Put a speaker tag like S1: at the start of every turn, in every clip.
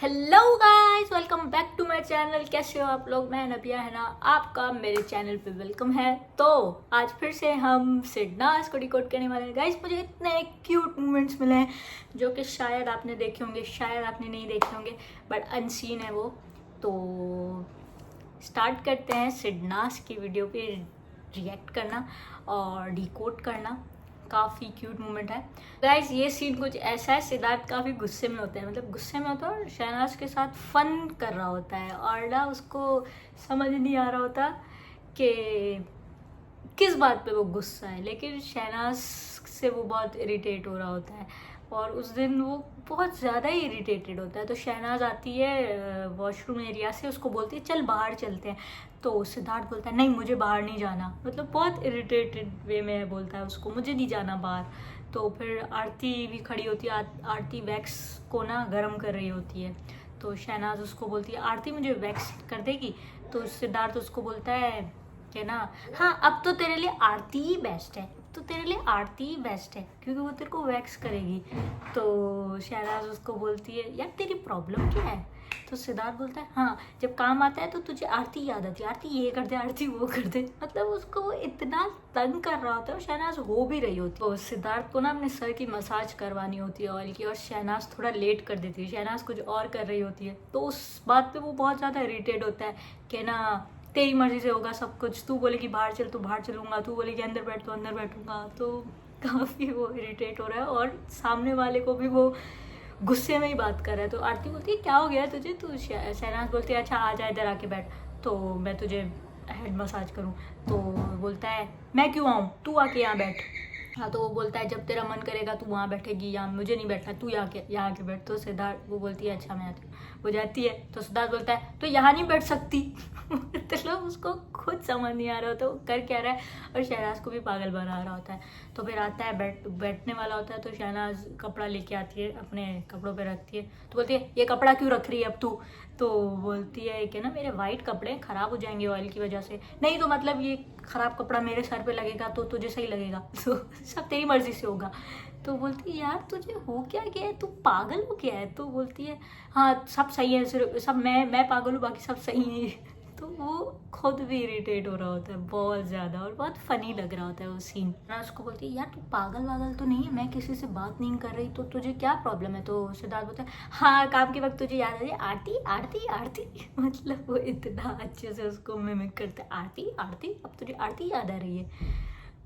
S1: Hello guys, welcome back to my channel. कैसे हो आप लोग? मैं नबिया है ना, आपका मेरे चैनल पे वेलकम है। तो आज फिर से हम सिडनास को डिकोड करने वाले हैं गाइस। मुझे इतने क्यूट मोमेंट्स मिले हैं जो कि शायद आपने देखे होंगे, शायद आपने नहीं देखे होंगे, बट अनसीन है वो। तो स्टार्ट करते हैं सिडनास की वीडियो पे रिएक्ट करना और डिकोड करना। काफ़ी क्यूट मोमेंट है गाइस। ये सीन कुछ ऐसा है, सिद्धार्थ काफ़ी गुस्से में होता है, मतलब गुस्से में होता है और शहनाज के साथ फन कर रहा होता है और ना उसको समझ नहीं आ रहा होता कि किस बात पे वो गुस्सा है, लेकिन शहनाज से वो बहुत इरिटेट हो रहा होता है और उस दिन वो बहुत ज़्यादा ही इरिटेटेड होता है। तो शहनाज आती है वॉशरूम एरिया से, उसको बोलती है चल बाहर चलते हैं। तो सिद्धार्थ बोलता है नहीं मुझे बाहर नहीं जाना, मतलब बहुत इरिटेटेड वे में बोलता है उसको, मुझे नहीं जाना बाहर। तो फिर आरती भी खड़ी होती है, आरती वैक्स को ना गर्म कर रही होती है। तो शहनाज उसको बोलती है आरती मुझे वैक्स कर देगी। तो सिद्धार्थ उसको बोलता है कि ना हाँ अब तो तेरे लिए आरती ही बेस्ट है, तो तेरे लिए आरती ही बेस्ट है क्योंकि वो तेरे को वैक्स करेगी। तो शहनाज उसको बोलती है यार तेरी प्रॉब्लम क्या है? तो सिद्धार्थ बोलता है हाँ जब काम आता है तो तुझे आरती याद आती है, आरती ये कर दे, आरती वो कर दे। मतलब उसको वो इतना तंग कर रहा होता है और शहनाज हो भी रही होती है। तो सिद्धार्थ को ना अपने सर की मसाज करवानी होती है ऑयल की, और शहनाज थोड़ा लेट कर देती है, शहनाज कुछ और कर रही होती है। तो उस बात पर वो बहुत ज़्यादा इरिटेट होता है कि ना तेरी मर्जी से होगा सब कुछ, तू बोले कि बाहर चल तो बाहर चलूंगा, तू बोले कि अंदर बैठ तो अंदर बैठूंगा। तो काफ़ी वो इरिटेट हो रहा है और सामने वाले को भी वो गुस्से में ही बात कर रहा है। तो आरती बोलती है क्या हो गया तुझे? तू शहनाज बोलती है अच्छा आ जा इधर आके बैठ, तो मैं तुझे हेड मसाज करूँ। तो बोलता है मैं क्यों आऊँ, तू आके यहाँ बैठ। हाँ तो वो बोलता है जब तेरा मन करेगा तू वहाँ बैठेगी, यहाँ मुझे नहीं बैठना, तू यहाँ आके बैठ। तो सिद्धार्थ वो बोलती है अच्छा मैं आती हूँ, वो जाती है। तो सिद्धार्थ बोलता है तो यहाँ नहीं बैठ सकती। मतलब उसको खुद समझ नहीं आ रहा होता वो कर क्या रहा है और शहनाज को भी पागल बना रहा होता है। तो फिर आता है बैठने वाला होता है, तो शहनाज कपड़ा लेके आती है, अपने कपड़ों पे रखती है। तो बोलती है ये कपड़ा क्यों रख रही है अब तू? तो बोलती है कि ना मेरे वाइट कपड़े ख़राब हो जाएंगे ऑयल की वजह से। नहीं तो मतलब ये ख़राब कपड़ा मेरे सर पे लगेगा तो तुझे सही लगेगा, तो सब तेरी मर्ज़ी से होगा। तो बोलती है यार तुझे हो क्या गया है, तू पागल हो क्या है? तो बोलती है हाँ सब सही है, सिर्फ सब मैं पागल हूँ, बाकी सब सही है। तो वो खुद भी इरिटेट हो रहा होता है बहुत ज़्यादा और बहुत फ़नी लग रहा होता है वो सीन। मैं उसको बोलती है यार तू पागल वागल तो नहीं है, मैं किसी से बात नहीं कर रही, तो तुझे क्या प्रॉब्लम है? तो सिद्धार्थ बोलता है हाँ काम के वक्त तुझे याद आ रही आरती आरती आरती। मतलब वो इतना अच्छे से उसको मिमिक करता है आरती आरती, अब तुझे आरती याद आ रही है।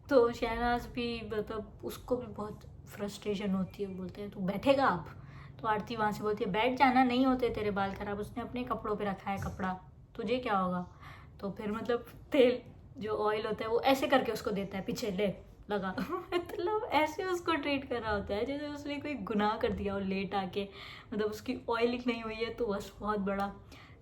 S1: तो शहनाज भी मतलब उसको भी बहुत फ्रस्ट्रेशन होती है, बोलते हैं तू बैठेगा अब? तो आरती वहाँ से बोलती है बैठ जाना, नहीं होते तेरे बाल खराब, उसने अपने कपड़ों पे रखा है कपड़ा, तुझे क्या होगा? तो फिर मतलब तेल जो ऑयल होता है वो ऐसे करके उसको देता है, पीछे ले लगा। मतलब ऐसे उसको ट्रीट कर रहा होता है जैसे उसने कोई गुनाह कर दिया और लेट आके, मतलब उसकी ऑयलिंग नहीं हुई है तो बस बहुत बड़ा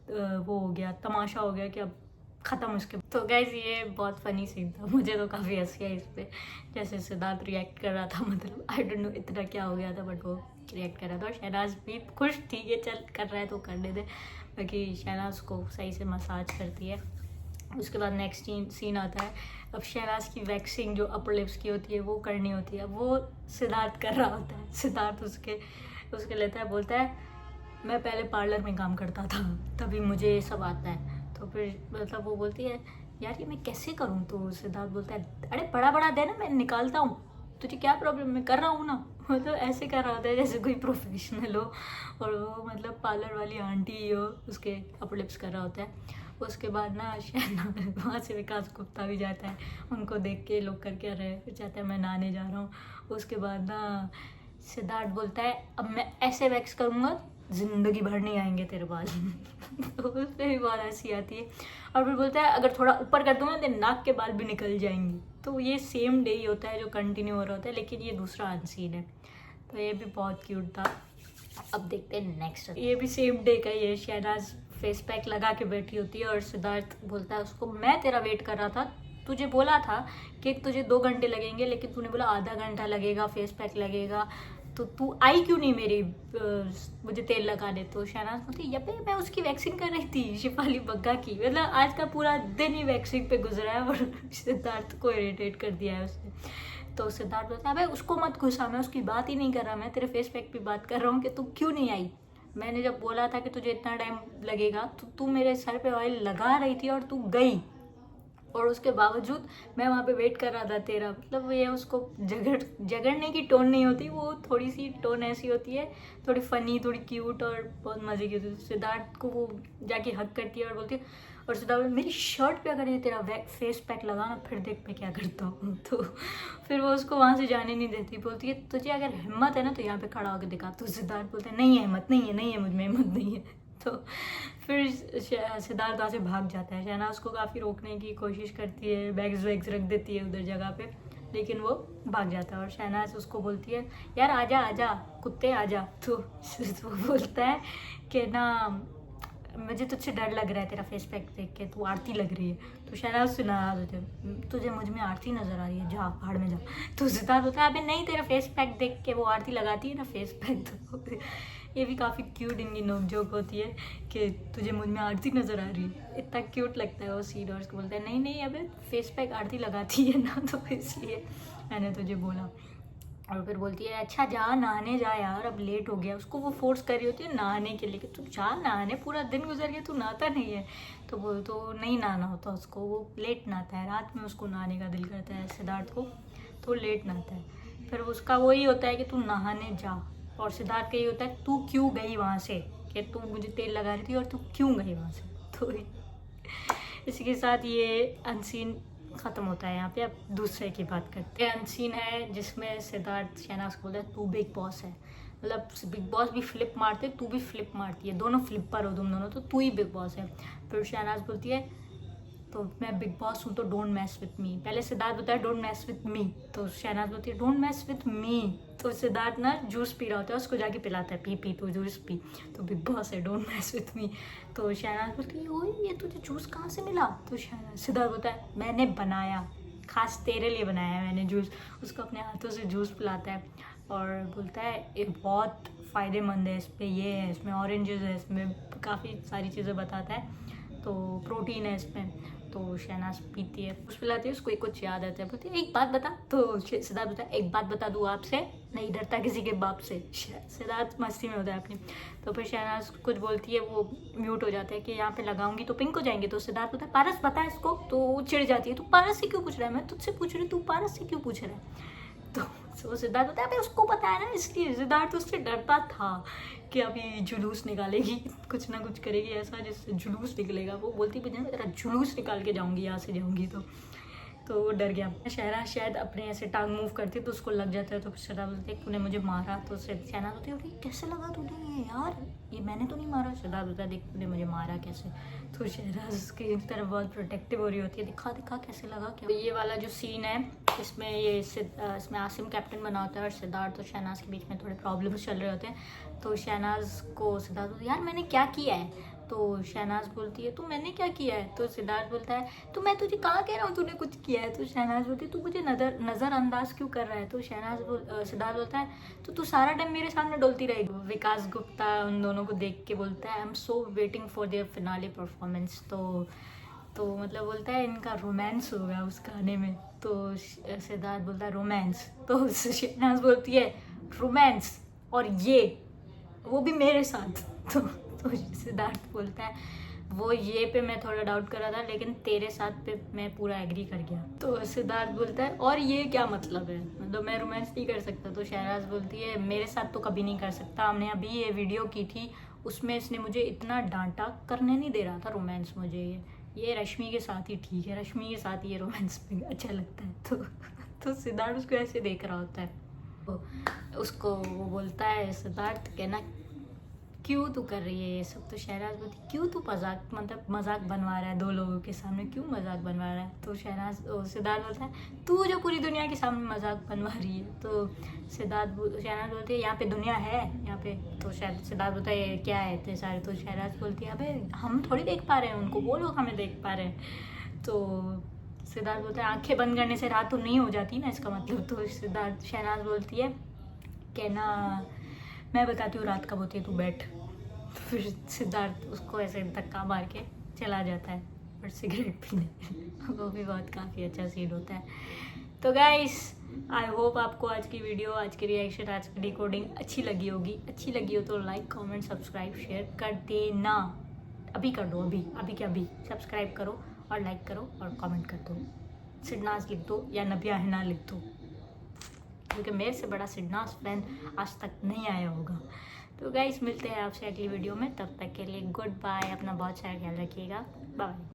S1: वो हो गया, तमाशा हो गया कि अब ख़त्म उसके। तो गाइज ये बहुत फ़नी सीन था, मुझे तो काफ़ी हंसी आई इस पर, जैसे सिद्धार्थ रिएक्ट कर रहा था। मतलब आई डोंट नो इतना क्या हो गया था, बट वो रिएक्ट कर रहा था और शहनाज भी खुश थी कि चल कर रहा है तो करने दे। बाकी शहनाज को सही से मसाज करती है। उसके बाद नेक्स्ट सीन आता है, अब शहनाज की वैक्सिंग जो अपर लिप्स की होती है वो करनी होती है, वो सिद्धार्थ कर रहा होता है। सिद्धार्थ उसके लेता है, बोलता है मैं पहले पार्लर में काम करता था तभी मुझे ये सब आता है। तो फिर मतलब वो बोलती है यार ये मैं कैसे करूँ? तो सिद्धार्थ बोलता है अरे बड़ा बड़ा दे ना, मैं निकालता हूँ, तुझे क्या प्रॉब्लम, मैं कर रहा हूँ ना। मतलब ऐसे कर रहा होता है जैसे कोई प्रोफेशनल हो और वो मतलब पार्लर वाली आंटी हो उसके अपर लिप्स कर रहा होता है। उसके बाद ना शहनाज वहाँ से विकास गुप्ता भी जाता है, उनको देख के लोग कर क्या रहे, फिर चाहता है मैं नहाने जा रहा हूँ। उसके बाद ना सिद्धार्थ बोलता है अब मैं ऐसे वैक्स करूँगा ज़िंदगी भर नहीं आएंगे तेरे बाल। तो उस पर भी बहुत हंसी आती है और फिर बोलता है अगर थोड़ा ऊपर कर दूंगा तो नाक के बाल भी निकल जाएंगे। तो ये सेम डे ही होता है जो कंटिन्यू हो रहा होता है, लेकिन ये दूसरा अनसीन है। तो ये भी बहुत क्यूट था। अब देखते हैं नेक्स्ट, ये भी सेम डे का ही है। शहनाज फेस पैक लगा के बैठी होती है और सिद्धार्थ बोलता है उसको मैं तेरा वेट कर रहा था, तुझे बोला था कि तुझे 2 घंटे लगेंगे लेकिन तूने बोला आधा घंटा लगेगा, फेस पैक लगेगा, तो तू आई क्यों नहीं मेरी मुझे तेल लगाने? तो शहनाज बोलती यप मैं उसकी वैक्सिंग कर रही थी शिफाली बग्गा की, मतलब आज का पूरा दिन ही वैक्सिंग पे गुजरा है और सिद्धार्थ को इरिटेट कर दिया है उसने। तो सिद्धार्थ बोलता है भाई उसको मत घुसा, मैं उसकी बात ही नहीं कर रहा, मैं तेरे फेस पैक पे बात कर रहा हूँ कि तू क्यों नहीं आई। मैंने जब बोला था कि तुझे इतना टाइम लगेगा तो तू मेरे सर पे ऑयल लगा रही थी और तू गई, और उसके बावजूद मैं वहाँ पे वेट कर रहा था तेरा। मतलब ये उसको झगड़ने की टोन नहीं होती, वो थोड़ी सी टोन ऐसी होती है, थोड़ी फनी, थोड़ी क्यूट और बहुत मज़े की होती है। सिद्धार्थ को वो जाके हक करती है और बोलती है, और सिद्धार्थ मेरी शर्ट पे अगर ये तेरा फेस पैक लगा ना फिर देख मैं क्या करता हूँ। तो फिर वो उसको वहाँ से जाने नहीं देती, बोलती है तुझे अगर हिम्मत है ना तो यहाँ पे खड़ा होकर दिखा। तो सिद्धार्थ बोलते हैं नहीं है हिम्मत, नहीं है मुझ में हिम्मत नहीं है। तो फिर सिद्धार्थ वहाँ से भाग जाता है। शहनाज को काफ़ी रोकने की कोशिश करती है, बैग्स वैग्स रख देती है उधर जगह पे, लेकिन वो भाग जाता है। और शहनाज उसको बोलती है यार आजा आजा कुत्ते आजा। तो वो बोलता है कि ना मुझे तुझसे डर लग रहा है तेरा फेस पैक देख के, तू आरती लग रही है। तो शहनाज से नाराज होते हैं, तुझे मुझ में आरती नजर आ रही है, जा भाड़ में जा। तो सिद्धार्थ होता है अबे नहीं, तेरा फेस पैक देख के वो आरती लगाती है ना फेस पैक। तो ये भी काफ़ी क्यूट इनकी नोकझोंक होती है कि तुझे मुझ में आरती नज़र आ रही है, इतना क्यूट लगता है वो सीन। और उसको बोलता है नहीं अबे फेस पैक आरती लगाती है ना, तो इसलिए मैंने तुझे बोला। और फिर बोलती है अच्छा जा नहाने जा यार, अब लेट हो गया। उसको वो फोर्स कर रही होती है नहाने के लिए कि तू जा नहाने, पूरा दिन गुजर गया तू नहाता नहीं है। तो वो तो नहीं नहाना होता उसको, वो लेट नहाता है, रात में उसको नहाने का दिल करता है सिद्धार्थ को, तो लेट नहाता है। फिर उसका वही होता है कि तू नहाने जा, और सिद्धार्थ का ये होता है तू क्यों गई वहाँ से, कि तू मुझे तेल लगा रही थी और तू क्यों गई वहाँ से। तो इसी के साथ ये अनसीन ख़त्म होता है। यहाँ पे अब दूसरे की बात करते हैं। अनसीन है जिसमें सिद्धार्थ शहनाज को बोलता है तू बिग बॉस है, मतलब बिग बॉस भी फ्लिप मारते तू भी फ्लिप मारती है, दोनों फ्लिपर हो तुम दोनों, तो तू ही बिग बॉस है। फिर शहनाज बोलती है तो मैं बिग बॉस हूँ तो डोंट मैस विथ मी। पहले सिद्धार्थ बोलता है डोंट मैस विथ मी, तो शहनाज बोलती है डोंट मैस विथ मी। तो सिद्धार्थ ना जूस पी रहा होता है, उसको जाके पिलाता है पी तो जूस पी, तो बिग बॉस है डोंट मैस विथ मी। तो शहनाज बोलती है ओए ये तुझे जूस कहाँ से मिला। तो सिद्धार्थ बोलता है मैंने बनाया, खास तेरे लिए बनाया है मैंने जूस। उसको अपने हाथों से जूस पिलाता है और बोलता है ये बहुत फ़ायदेमंद है, इस पर ये है, इसमें ऑरेंजेस है, इसमें काफ़ी सारी चीज़ें बताता है, तो प्रोटीन है इसमें। तो शहनाज पीती है, कुछ पिलाती है, उसको एक कुछ याद आता है, बोलती है एक बात बता। तो सिद्धार्थ बोलता है एक बात बता दूँ आपसे, नहीं डरता किसी के बाप से। सिद्धार्थ मस्ती में होता है अपनी। तो फिर शहनाज कुछ बोलती है, वो म्यूट हो जाता है कि यहाँ पे लगाऊंगी तो पिंक हो जाएंगे। तो सिद्धार्थ बोलता है पारस बता इसको। तो वो चिढ़ जाती है, तू पारस से क्यों पूछ रहा है, मैं तुझसे पूछ रही हूँ, तू पारस से क्यों पूछ रहा है। तो सिद्धार्थ बोलता है अबे उसको पता है ना, इसलिए सिद्धार्थ उससे डरता था कि अभी जुलूस निकालेगी, कुछ ना कुछ करेगी ऐसा जिससे जुलूस निकलेगा। वो बोलती भी नहीं तेरा जुलूस निकाल के जाऊंगी यहाँ से जाऊंगी। तो वो डर गया। शहनाज शायद अपने ऐसे टांग मूव करती तो उसको लग जाता है। तो शहनाज बोलती है तूने मुझे मारा। तो शहनाज होती है अरे कैसे लगा तूने ये यार, ये मैंने तो नहीं मारा। शहनाज होता है देख तूने मुझे मारा कैसे। तो शहनाज की तरफ बहुत प्रोटेक्टिव हो रही होती है, दिखा दिखा कैसे लगा क्या। तो ये वाला जो सीन है इसमें इसमें आसिम कैप्टन बना होता है और सिद्धार्थ और शहनाज के बीच में थोड़े प्रॉब्लम्स चल रहे होते हैं। तो शहनाज को सिद्धार्थ बोलता है यार मैंने क्या किया है। तो शहनाज बोलती है तो मैंने क्या किया है। तो सिद्धार्थ बोलता है तो मैं तुझे कहाँ कह रहा हूँ तूने कुछ किया है। तो शहनाज बोलती है तू मुझे नज़रअंदाज क्यों कर रहा है। तो सिद्धार्थ बोलता है तो तू सारा टाइम मेरे सामने डोलती रहेगी। विकास गुप्ता उन दोनों को देख के बोलता है I am so waiting for their finale performance. तो मतलब बोलता है इनका रोमांस होगा उस गाने में। तो सिद्धार्थ बोलता है रोमांस। तो शहनाज बोलती है रोमांस और ये वो भी मेरे साथ। तो सिद्धार्थ बोलता है वो ये पे मैं थोड़ा डाउट कर रहा था लेकिन तेरे साथ पे मैं पूरा एग्री कर गया। तो सिद्धार्थ बोलता है और ये क्या मतलब है, मतलब मैं रोमांस नहीं कर सकता। तो शहनाज बोलती है मेरे साथ तो कभी नहीं कर सकता, हमने अभी ये वीडियो की थी उसमें इसने मुझे इतना डांटा, करने नहीं दे रहा था रोमांस मुझे, ये रश्मि के साथ ही ठीक है, रश्मि के साथ ये रोमांस अच्छा लगता है। तो सिद्धार्थ उसको ऐसे देख रहा होता है। तो उसको वो बोलता है सिद्धार्थ कहना क्यों तू कर रही है ये सब। तो शहनाज बोलती क्यों तू मजाक बनवा रहा है दो लोगों के सामने, क्यों मजाक बनवा रहा है। तो सिद्धार्थ बोलता है तू जो पूरी दुनिया के सामने मजाक बनवा रही है। तो शहनाज बोलती है यहाँ पे दुनिया है यहाँ पे। तो सिद्धार्थ बोलता है क्या है इतने सारे। तो शहनाज बोलती है अबे हम थोड़ी देख पा रहे हैं उनको, वो लोग हमें देख पा रहे हैं। तो सिद्धार्थ बोलता है आंखें बंद करने से रात तो नहीं हो जाती ना इसका मतलब। तो शहनाज बोलती है कि ना मैं बताती हूँ रात कब होती है, तू बैठ। फिर सिद्धार्थ उसको ऐसे धक्का मार के चला जाता है और सिगरेट पीने। वो भी बहुत काफ़ी अच्छा सीन होता है। तो गाइस आई होप आपको आज की वीडियो, आज की रिएक्शन, आज की डिकोडिंग अच्छी लगी होगी। अच्छी लगी हो तो लाइक, कमेंट, सब्सक्राइब, शेयर कर देना। अभी कर दो, अभी क्या अभी सब्सक्राइब करो और लाइक करो और कमेंट कर दो। सिडनाज लिख दो या नबिया हिना लिख दो, क्योंकि मेरे से बड़ा सिडनाज फैन आज तक नहीं आया होगा। तो गाइस मिलते हैं आपसे अगली वीडियो में, तब तक के लिए गुड बाय। अपना बहुत सारा ख्याल रखिएगा। बाय।